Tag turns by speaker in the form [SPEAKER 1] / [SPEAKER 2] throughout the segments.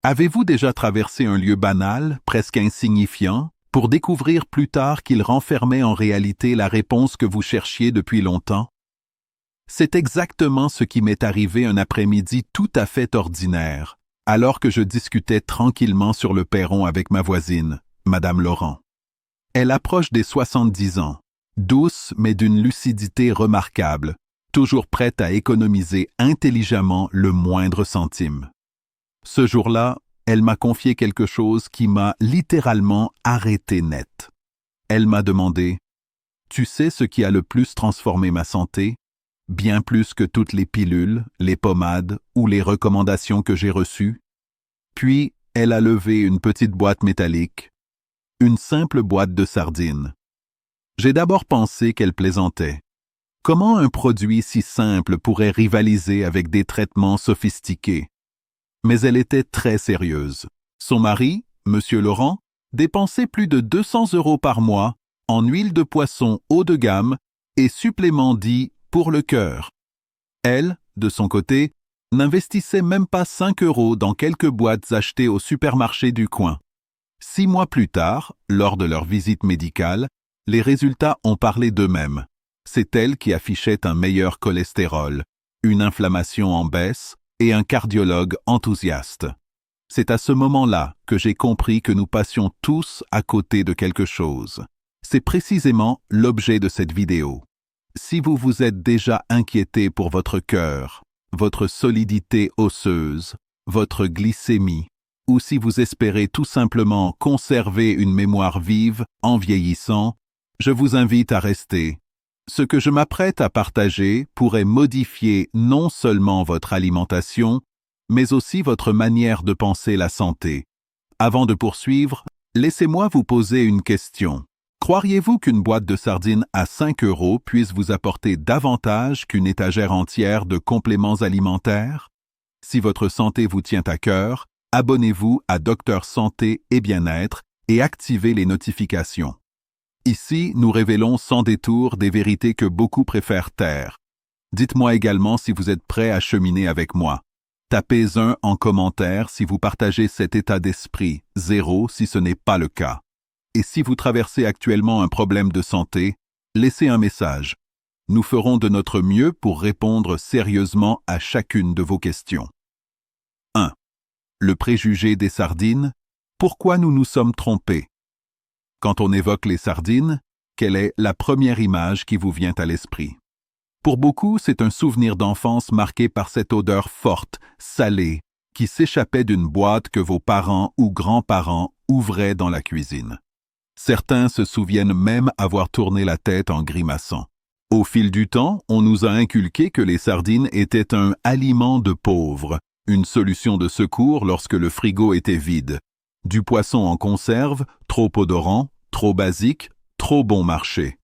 [SPEAKER 1] Avez-vous déjà traversé un lieu banal, presque insignifiant, pour découvrir plus tard qu'il renfermait en réalité la réponse que vous cherchiez depuis longtemps? C'est exactement ce qui m'est arrivé un après-midi tout à fait ordinaire, alors que je discutais tranquillement sur le perron avec ma voisine, Madame Laurent. Elle approche des 70 ans, douce mais d'une lucidité remarquable, toujours prête à économiser intelligemment le moindre centime. Ce jour-là, elle m'a confié quelque chose qui m'a littéralement arrêté net. Elle m'a demandé « Tu sais ce qui a le plus transformé ma santé? Bien plus que toutes les pilules, les pommades ou les recommandations que j'ai reçues. » Puis, elle a levé une petite boîte métallique, une simple boîte de sardines. J'ai d'abord pensé qu'elle plaisantait. Comment un produit si simple pourrait rivaliser avec des traitements sophistiqués? Mais elle était très sérieuse. Son mari, Monsieur Laurent, dépensait plus de 200 € par mois en huile de poisson haut de gamme et suppléments dits pour le cœur. Elle, de son côté, n'investissait même pas 5 € dans quelques boîtes achetées au supermarché du coin. 6 mois plus tard, lors de leur visite médicale, les résultats ont parlé d'eux-mêmes. C'est elle qui affichait un meilleur cholestérol, une inflammation en baisse et un cardiologue enthousiaste. C'est à ce moment-là que j'ai compris que nous passions tous à côté de quelque chose. C'est précisément l'objet de cette vidéo. Si vous vous êtes déjà inquiété pour votre cœur, votre solidité osseuse, votre glycémie, ou si vous espérez tout simplement conserver une mémoire vive en vieillissant, je vous invite à rester. Ce que je m'apprête à partager pourrait modifier non seulement votre alimentation, mais aussi votre manière de penser la santé. Avant de poursuivre, laissez-moi vous poser une question. Croiriez-vous qu'une boîte de sardines à 5 € puisse vous apporter davantage qu'une étagère entière de compléments alimentaires? Si votre santé vous tient à cœur, abonnez-vous à Docteur Santé et Bien-être et activez les notifications. Ici, nous révélons sans détour des vérités que beaucoup préfèrent taire. Dites-moi également si vous êtes prêt à cheminer avec moi. Tapez 1 en commentaire si vous partagez cet état d'esprit, 0 si ce n'est pas le cas. Et si vous traversez actuellement un problème de santé, laissez un message. Nous ferons de notre mieux pour répondre sérieusement à chacune de vos questions. 1. Le préjugé des sardines. Pourquoi nous nous sommes trompés? Quand on évoque les sardines, quelle est la première image qui vous vient à l'esprit? Pour beaucoup, c'est un souvenir d'enfance marqué par cette odeur forte, salée, qui s'échappait d'une boîte que vos parents ou grands-parents ouvraient dans la cuisine. Certains se souviennent même avoir tourné la tête en grimaçant. Au fil du temps, on nous a inculqué que les sardines étaient un aliment de pauvres, une solution de secours lorsque le frigo était vide. Du poisson en conserve, trop odorant, trop basique, trop bon marché.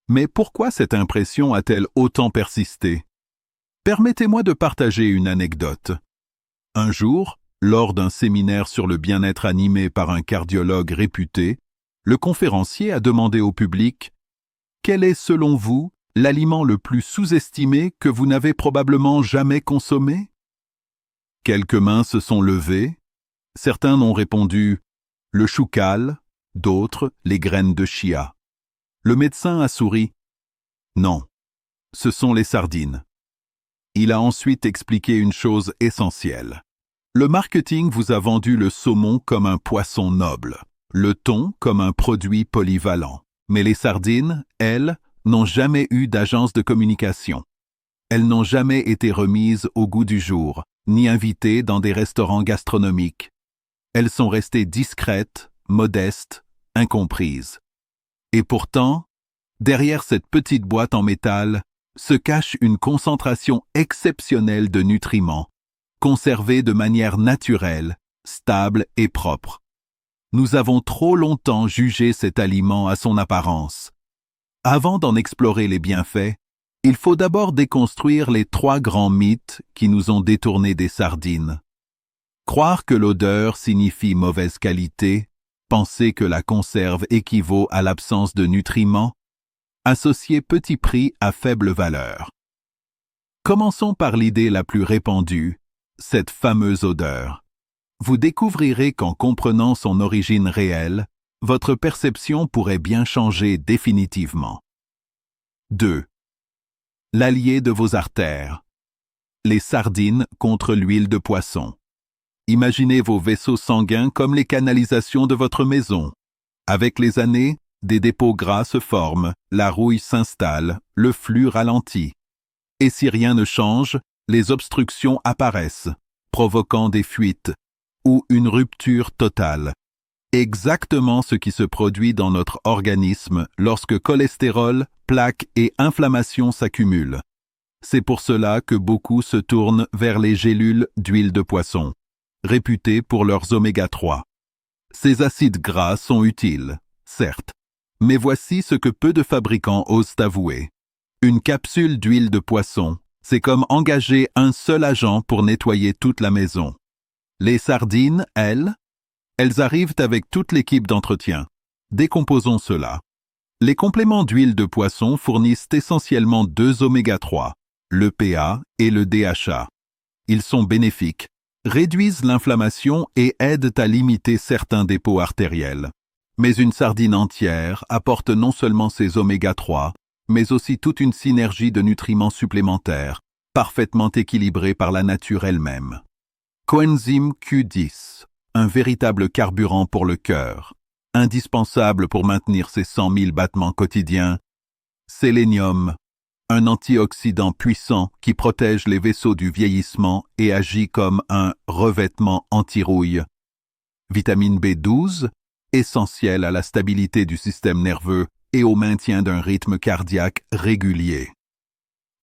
[SPEAKER 1] Mais pourquoi cette impression a-t-elle autant persisté? Permettez-moi de partager une anecdote. Un jour, lors d'un séminaire sur le bien-être animé par un cardiologue réputé, le conférencier a demandé au public « Quel est, selon vous, l'aliment le plus sous-estimé que vous n'avez probablement jamais consommé ?» Quelques mains se sont levées. Certains ont répondu « le choucal », d'autres « les graines de chia ». Le médecin a souri « Non, ce sont les sardines ». Il a ensuite expliqué une chose essentielle. Le marketing vous a vendu le saumon comme un poisson noble, le thon comme un produit polyvalent. Mais les sardines, elles, n'ont jamais eu d'agence de communication. Elles n'ont jamais été remises au goût du jour, ni invitées dans des restaurants gastronomiques. Elles sont restées discrètes, modestes, incomprises. Et pourtant, derrière cette petite boîte en métal, se cache une concentration exceptionnelle de nutriments, conservés de manière naturelle, stable et propre. Nous avons trop longtemps jugé cet aliment à son apparence. Avant d'en explorer les bienfaits, il faut d'abord déconstruire les 3 grands mythes qui nous ont détournés des sardines. Croire que l'odeur signifie mauvaise qualité, penser que la conserve équivaut à l'absence de nutriments, associer petit prix à faible valeur. Commençons par l'idée la plus répandue, cette fameuse odeur. vous découvrirez qu'en comprenant son origine réelle, votre perception pourrait bien changer définitivement. 2. L'allié de vos artères. Les sardines contre l'huile de poisson. Imaginez vos vaisseaux sanguins comme les canalisations de votre maison. Avec les années, des dépôts gras se forment, la rouille s'installe, le flux ralentit. Et si rien ne change, les obstructions apparaissent, provoquant des fuites ou une rupture totale. Exactement ce qui se produit dans notre organisme lorsque cholestérol, plaques et inflammation s'accumulent. C'est pour cela que beaucoup se tournent vers les gélules d'huile de poisson, réputées pour leurs oméga 3. Ces acides gras sont utiles, certes, mais voici ce que peu de fabricants osent avouer. Une capsule d'huile de poisson, c'est comme engager un seul agent pour nettoyer toute la maison. Les sardines, elles arrivent avec toute l'équipe d'entretien. Décomposons cela. Les compléments d'huile de poisson fournissent essentiellement 2 oméga 3, l'EPA et le DHA. Ils sont bénéfiques, réduisent l'inflammation et aident à limiter certains dépôts artériels. Mais une sardine entière apporte non seulement ses oméga 3, mais aussi toute une synergie de nutriments supplémentaires, parfaitement équilibrés par la nature elle-même. Coenzyme Q10, un véritable carburant pour le cœur, indispensable pour maintenir ses 100 000 battements quotidiens. Sélénium, un antioxydant puissant qui protège les vaisseaux du vieillissement et agit comme un revêtement anti-rouille. Vitamine B12, essentielle à la stabilité du système nerveux et au maintien d'un rythme cardiaque régulier.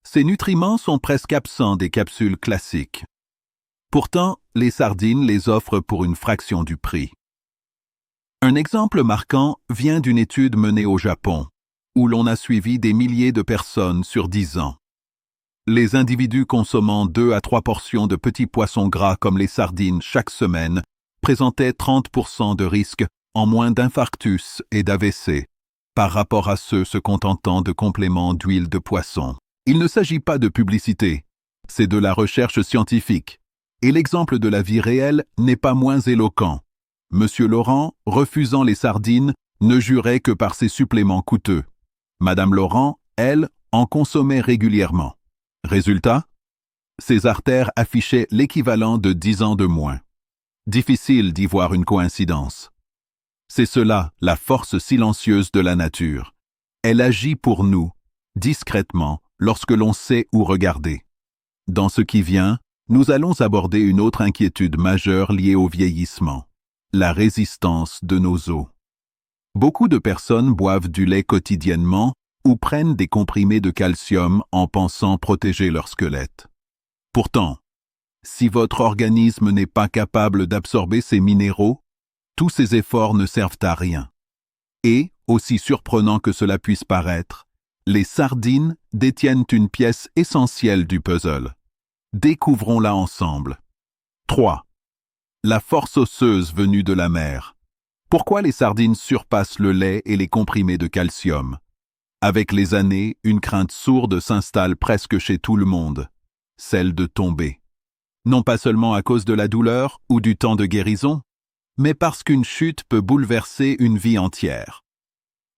[SPEAKER 1] Ces nutriments sont presque absents des capsules classiques. Pourtant, les sardines les offrent pour une fraction du prix. Un exemple marquant vient d'une étude menée au Japon, où l'on a suivi des milliers de personnes sur 10 ans. Les individus consommant 2 à 3 portions de petits poissons gras comme les sardines chaque semaine présentaient 30% de risque en moins d'infarctus et d'AVC, par rapport à ceux se contentant de compléments d'huile de poisson. Il ne s'agit pas de publicité, c'est de la recherche scientifique. Et l'exemple de la vie réelle n'est pas moins éloquent. Monsieur Laurent, refusant les sardines, ne jurait que par ses suppléments coûteux. Madame Laurent, elle, en consommait régulièrement. Résultat, ses artères affichaient l'équivalent de 10 ans de moins. Difficile d'y voir une coïncidence. C'est cela, la force silencieuse de la nature. Elle agit pour nous, discrètement, lorsque l'on sait où regarder. Dans ce qui vient, nous allons aborder une autre inquiétude majeure liée au vieillissement, la résistance de nos os. Beaucoup de personnes boivent du lait quotidiennement ou prennent des comprimés de calcium en pensant protéger leur squelette. Pourtant, si votre organisme n'est pas capable d'absorber ces minéraux, tous ces efforts ne servent à rien. Et, aussi surprenant que cela puisse paraître, les sardines détiennent une pièce essentielle du puzzle. Découvrons-la ensemble. 3. La force osseuse venue de la mer. Pourquoi les sardines surpassent le lait et les comprimés de calcium? Avec les années, une crainte sourde s'installe presque chez tout le monde, celle de tomber. Non pas seulement à cause de la douleur ou du temps de guérison, mais parce qu'une chute peut bouleverser une vie entière.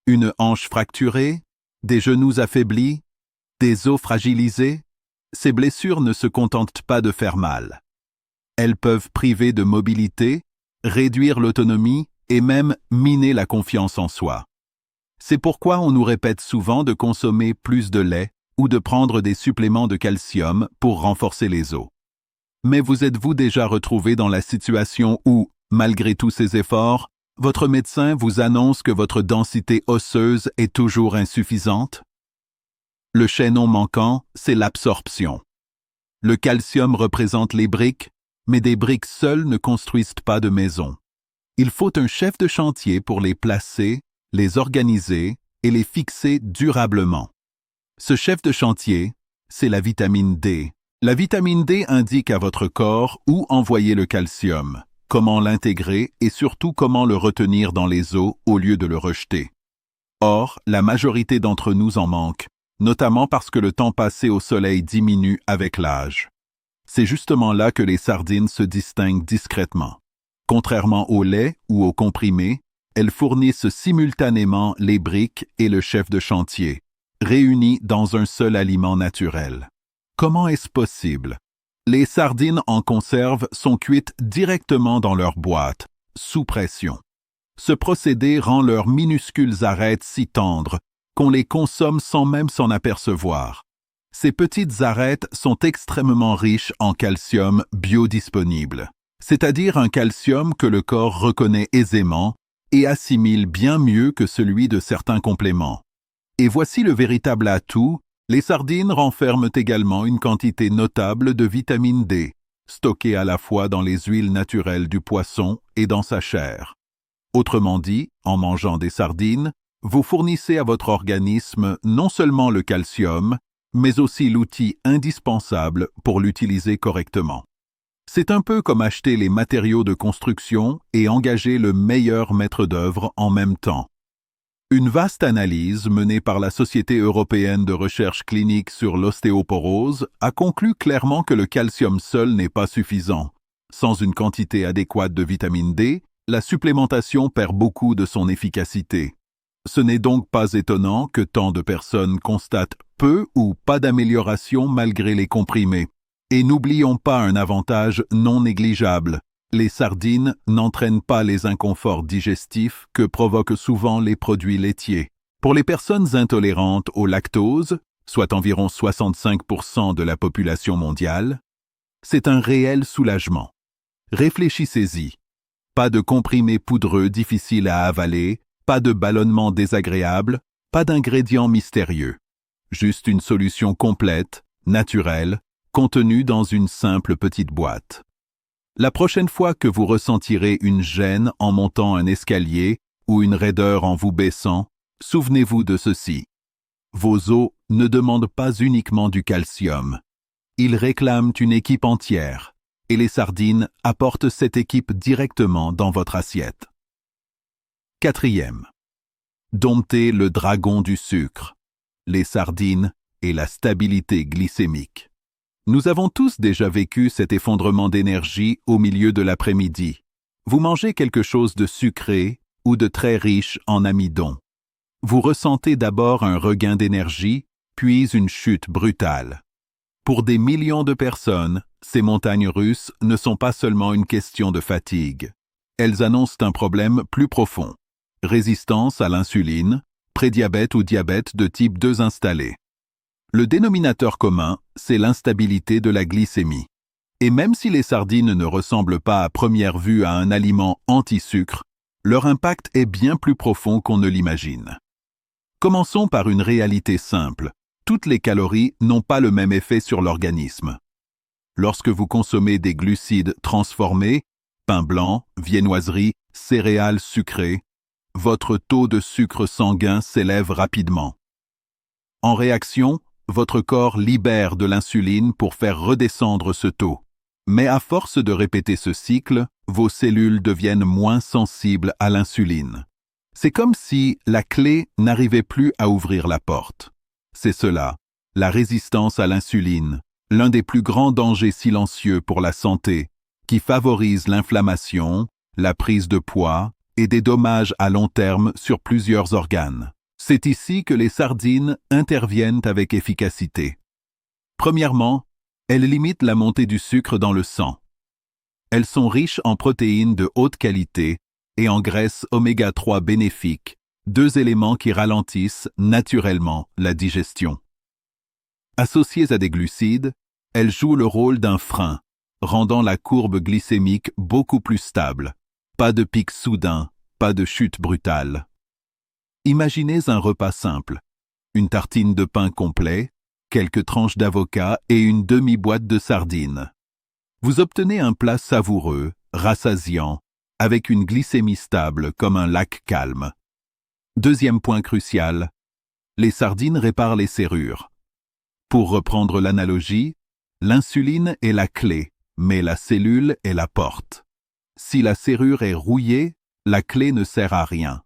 [SPEAKER 1] Une hanche fracturée, des genoux affaiblis, des os fragilisés, ces blessures ne se contentent pas de faire mal. Elles peuvent priver de mobilité, réduire l'autonomie et même miner la confiance en soi. C'est pourquoi on nous répète souvent de consommer plus de lait ou de prendre des suppléments de calcium pour renforcer les os. Mais vous êtes-vous déjà retrouvé dans la situation où, malgré tous ces efforts, votre médecin vous annonce que votre densité osseuse est toujours insuffisante? Le chaînon manquant, c'est l'absorption. Le calcium représente les briques, mais des briques seules ne construisent pas de maison. Il faut un chef de chantier pour les placer, les organiser et les fixer durablement. Ce chef de chantier, c'est la vitamine D. La vitamine D indique à votre corps où envoyer le calcium, comment l'intégrer et surtout comment le retenir dans les os au lieu de le rejeter. Or, la majorité d'entre nous en manque, notamment parce que le temps passé au soleil diminue avec l'âge. C'est justement là que les sardines se distinguent discrètement. Contrairement au lait ou aux comprimés, elles fournissent simultanément les briques et le chef de chantier, réunis dans un seul aliment naturel. Comment est-ce possible? Les sardines en conserve sont cuites directement dans leur boîte, sous pression. Ce procédé rend leurs minuscules arêtes si tendres qu'on les consomme sans même s'en apercevoir. Ces petites arêtes sont extrêmement riches en calcium biodisponible, c'est-à-dire un calcium que le corps reconnaît aisément et assimile bien mieux que celui de certains compléments. Et voici le véritable atout, les sardines renferment également une quantité notable de vitamine D, stockée à la fois dans les huiles naturelles du poisson et dans sa chair. Autrement dit, en mangeant des sardines, vous fournissez à votre organisme non seulement le calcium, mais aussi l'outil indispensable pour l'utiliser correctement. C'est un peu comme acheter les matériaux de construction et engager le meilleur maître d'œuvre en même temps. Une vaste analyse menée par la Société européenne de recherche clinique sur l'ostéoporose a conclu clairement que le calcium seul n'est pas suffisant. Sans une quantité adéquate de vitamine D, la supplémentation perd beaucoup de son efficacité. Ce n'est donc pas étonnant que tant de personnes constatent peu ou pas d'amélioration malgré les comprimés. Et n'oublions pas un avantage non négligeable. Les sardines n'entraînent pas les inconforts digestifs que provoquent souvent les produits laitiers. Pour les personnes intolérantes au lactose, soit environ 65% de la population mondiale, c'est un réel soulagement. Réfléchissez-y. Pas de comprimés poudreux difficiles à avaler, pas de ballonnement désagréable, pas d'ingrédients mystérieux. Juste une solution complète, naturelle, contenue dans une simple petite boîte. La prochaine fois que vous ressentirez une gêne en montant un escalier ou une raideur en vous baissant, souvenez-vous de ceci. Vos os ne demandent pas uniquement du calcium. Ils réclament une équipe entière, et les sardines apportent cette équipe directement dans votre assiette. 4e. Dompter le dragon du sucre, les sardines et la stabilité glycémique. Nous avons tous déjà vécu cet effondrement d'énergie au milieu de l'après-midi. Vous mangez quelque chose de sucré ou de très riche en amidon. Vous ressentez d'abord un regain d'énergie, puis une chute brutale. Pour des millions de personnes, ces montagnes russes ne sont pas seulement une question de fatigue. Elles annoncent un problème plus profond. Résistance à l'insuline, prédiabète ou diabète de type 2 installé. Le dénominateur commun, c'est l'instabilité de la glycémie. Et même si les sardines ne ressemblent pas à première vue à un aliment anti-sucre, leur impact est bien plus profond qu'on ne l'imagine. Commençons par une réalité simple. Toutes les calories n'ont pas le même effet sur l'organisme. Lorsque vous consommez des glucides transformés, pain blanc, viennoiserie, céréales sucrées, votre taux de sucre sanguin s'élève rapidement. En réaction, votre corps libère de l'insuline pour faire redescendre ce taux. Mais à force de répéter ce cycle, vos cellules deviennent moins sensibles à l'insuline. C'est comme si la clé n'arrivait plus à ouvrir la porte. C'est cela, la résistance à l'insuline, l'un des plus grands dangers silencieux pour la santé, qui favorise l'inflammation, la prise de poids et des dommages à long terme sur plusieurs organes. C'est ici que les sardines interviennent avec efficacité. Premièrement, elles limitent la montée du sucre dans le sang. Elles sont riches en protéines de haute qualité et en graisses oméga 3 bénéfiques, deux éléments qui ralentissent naturellement la digestion. Associées à des glucides, elles jouent le rôle d'un frein, rendant la courbe glycémique beaucoup plus stable. Pas de pic soudain, pas de chute brutale. Imaginez un repas simple, une tartine de pain complet, quelques tranches d'avocat et une demi-boîte de sardines. Vous obtenez un plat savoureux, rassasiant, avec une glycémie stable comme un lac calme. Deuxième point crucial, les sardines réparent les serrures. Pour reprendre l'analogie, l'insuline est la clé, mais la cellule est la porte. Si la serrure est rouillée, la clé ne sert à rien.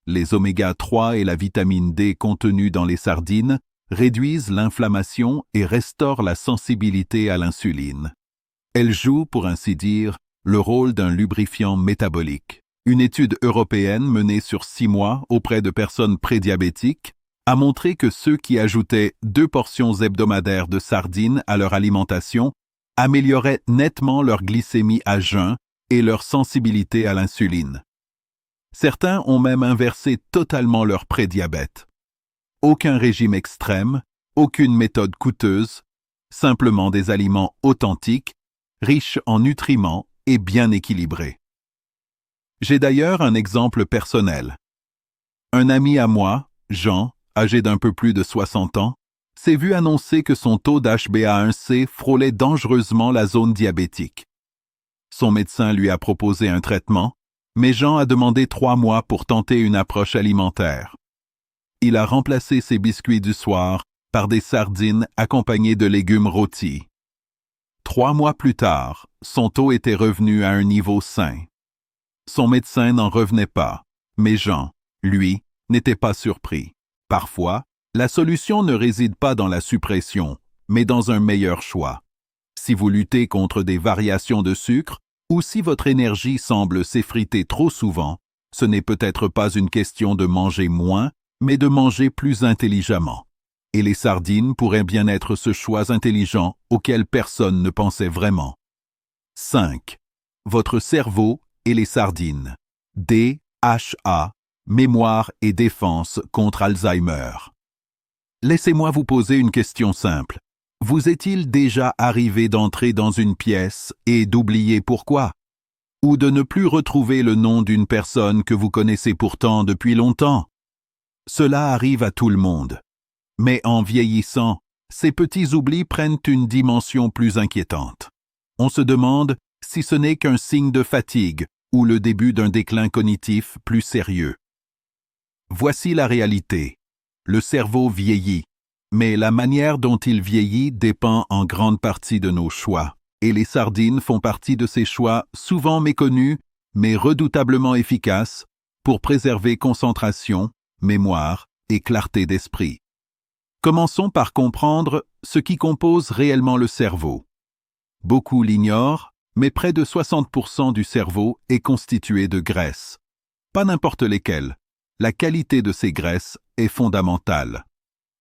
[SPEAKER 1] Les oméga 3 et la vitamine D contenus dans les sardines réduisent l'inflammation et restaurent la sensibilité à l'insuline. Elles jouent, pour ainsi dire, le rôle d'un lubrifiant métabolique. Une étude européenne menée sur 6 mois auprès de personnes prédiabétiques a montré que ceux qui ajoutaient 2 portions hebdomadaires de sardines à leur alimentation amélioraient nettement leur glycémie à jeun et leur sensibilité à l'insuline. Certains ont même inversé totalement leur prédiabète. Aucun régime extrême, aucune méthode coûteuse, simplement des aliments authentiques, riches en nutriments et bien équilibrés. J'ai d'ailleurs un exemple personnel. Un ami à moi, Jean, âgé d'un peu plus de 60 ans, s'est vu annoncer que son taux d'HbA1c frôlait dangereusement la zone diabétique. Son médecin lui a proposé un traitement, mais Jean a demandé 3 mois pour tenter une approche alimentaire. Il a remplacé ses biscuits du soir par des sardines accompagnées de légumes rôtis. 3 mois plus tard, son taux était revenu à un niveau sain. Son médecin n'en revenait pas, mais Jean, lui, n'était pas surpris. Parfois, la solution ne réside pas dans la suppression, mais dans un meilleur choix. Si vous luttez contre des variations de sucre, ou si votre énergie semble s'effriter trop souvent, ce n'est peut-être pas une question de manger moins, mais de manger plus intelligemment. Et les sardines pourraient bien être ce choix intelligent auquel personne ne pensait vraiment. 5. Votre cerveau et les sardines. DHA, mémoire et défense contre Alzheimer. Laissez-moi vous poser une question simple. Vous est-il déjà arrivé d'entrer dans une pièce et d'oublier pourquoi? Ou de ne plus retrouver le nom d'une personne que vous connaissez pourtant depuis longtemps? Cela arrive à tout le monde. Mais en vieillissant, ces petits oublis prennent une dimension plus inquiétante. On se demande si ce n'est qu'un signe de fatigue ou le début d'un déclin cognitif plus sérieux. Voici la réalité. Le cerveau vieillit, mais la manière dont il vieillit dépend en grande partie de nos choix, et les sardines font partie de ces choix souvent méconnus, mais redoutablement efficaces pour préserver concentration, mémoire et clarté d'esprit. Commençons par comprendre ce qui compose réellement le cerveau. Beaucoup l'ignorent, mais près de 60% du cerveau est constitué de graisses. Pas n'importe lesquelles. La qualité de ces graisses est fondamentale.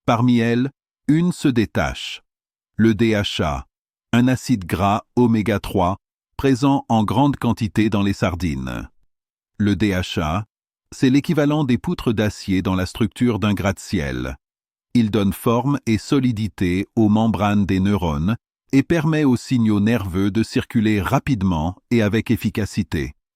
[SPEAKER 1] Parmi elles, une se détache. Le DHA, un acide gras oméga 3, présent en grande quantité dans les sardines. Le DHA, c'est l'équivalent des poutres d'acier dans la structure d'un gratte-ciel. Il donne forme et solidité aux membranes des neurones et permet aux signaux nerveux de circuler rapidement et avec efficacité.